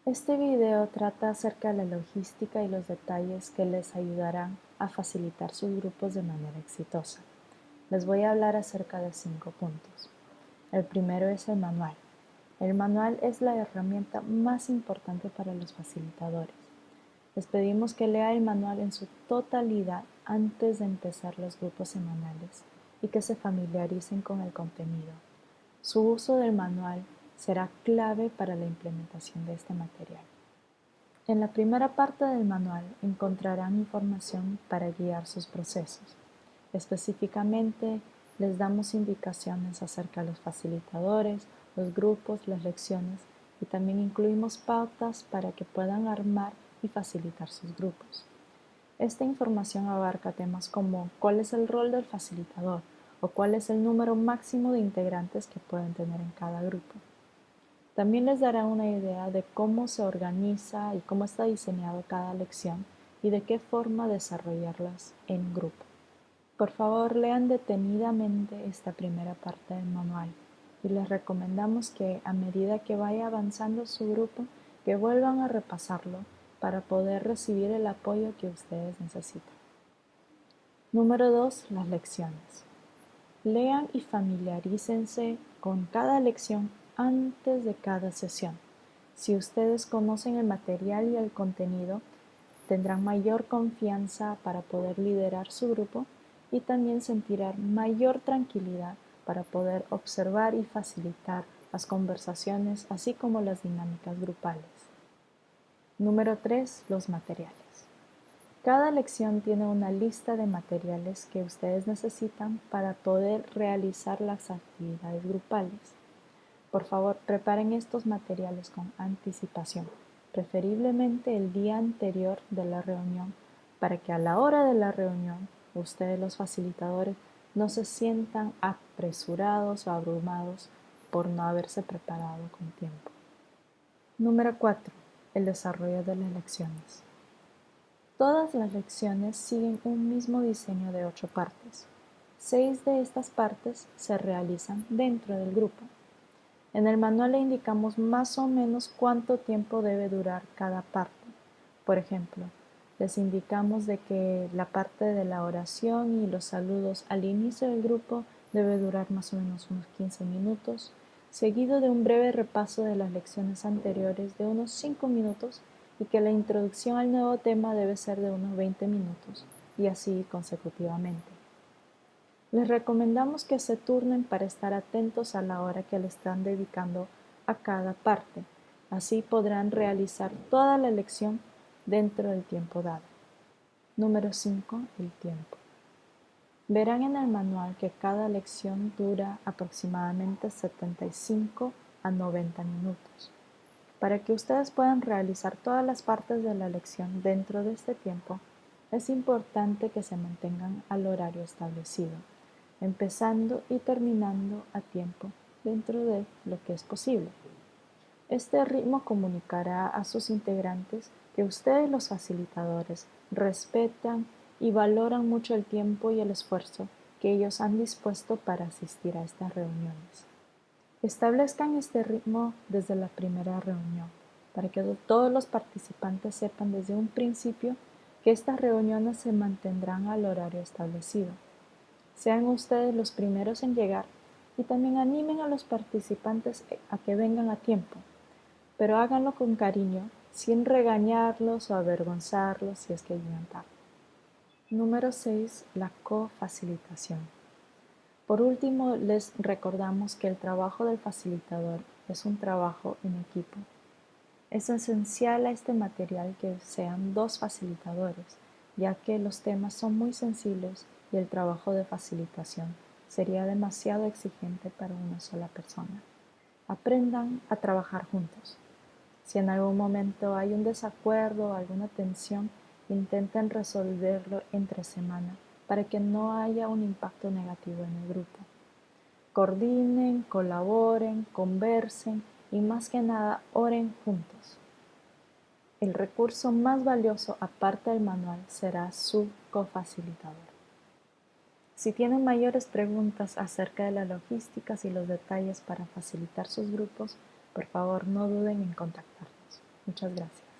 Este video trata acerca de la logística y los detalles que les ayudarán a facilitar sus grupos de manera exitosa. Les voy a hablar acerca de 5 puntos. El primero es el manual. El manual es la herramienta más importante para los facilitadores. Les pedimos que lea el manual en su totalidad antes de empezar los grupos semanales y que se familiaricen con el contenido. Su uso del manual será clave para la implementación de este material. En la primera parte del manual encontrarán información para guiar sus procesos. Específicamente, les damos indicaciones acerca de los facilitadores, los grupos, las lecciones y también incluimos pautas para que puedan armar y facilitar sus grupos. Esta información abarca temas como cuál es el rol del facilitador o cuál es el número máximo de integrantes que pueden tener en cada grupo. También les dará una idea de cómo se organiza y cómo está diseñado cada lección y de qué forma desarrollarlas en grupo. Por favor, lean detenidamente esta primera parte del manual y les recomendamos que a medida que vaya avanzando su grupo, que vuelvan a repasarlo para poder recibir el apoyo que ustedes necesitan. Número 2. Las lecciones. Lean y familiarícense con cada lección antes de cada sesión. Si ustedes conocen el material y el contenido, tendrán mayor confianza para poder liderar su grupo y también sentirán mayor tranquilidad para poder observar y facilitar las conversaciones, así como las dinámicas grupales. Número 3. Los materiales. Cada lección tiene una lista de materiales que ustedes necesitan para poder realizar las actividades grupales. Por favor, preparen estos materiales con anticipación, preferiblemente el día anterior de la reunión, para que a la hora de la reunión ustedes, los facilitadores, no se sientan apresurados o abrumados por no haberse preparado con tiempo. Número 4. El desarrollo de las lecciones. Todas las lecciones siguen un mismo diseño de 8 partes. 6 de estas partes se realizan dentro del grupo. En el manual le indicamos más o menos cuánto tiempo debe durar cada parte. Por ejemplo, les indicamos de que la parte de la oración y los saludos al inicio del grupo debe durar más o menos unos 15 minutos, seguido de un breve repaso de las lecciones anteriores de unos 5 minutos y que la introducción al nuevo tema debe ser de unos 20 minutos, y así consecutivamente. Les recomendamos que se turnen para estar atentos a la hora que le están dedicando a cada parte. Así podrán realizar toda la lección dentro del tiempo dado. Número 5. El tiempo. Verán en el manual que cada lección dura aproximadamente 75 a 90 minutos. Para que ustedes puedan realizar todas las partes de la lección dentro de este tiempo, es importante que se mantengan al horario establecido, empezando y terminando a tiempo dentro de lo que es posible. Este ritmo comunicará a sus integrantes que ustedes, los facilitadores, respetan y valoran mucho el tiempo y el esfuerzo que ellos han dispuesto para asistir a estas reuniones. Establezcan este ritmo desde la primera reunión, para que todos los participantes sepan desde un principio que estas reuniones se mantendrán al horario establecido. Sean ustedes los primeros en llegar y también animen a los participantes a que vengan a tiempo, pero háganlo con cariño, sin regañarlos o avergonzarlos si es que llegan tarde. Número 6. La cofacilitación. Por último, les recordamos que el trabajo del facilitador es un trabajo en equipo. Es esencial a este material que sean 2 facilitadores, ya que los temas son muy sensibles y el trabajo de facilitación sería demasiado exigente para una sola persona. Aprendan a trabajar juntos. Si en algún momento hay un desacuerdo o alguna tensión, intenten resolverlo entre semana para que no haya un impacto negativo en el grupo. Coordinen, colaboren, conversen y más que nada oren juntos. El recurso más valioso aparte del manual será su cofacilitador. Si tienen mayores preguntas acerca de las logísticas y los detalles para facilitar sus grupos, por favor no duden en contactarnos. Muchas gracias.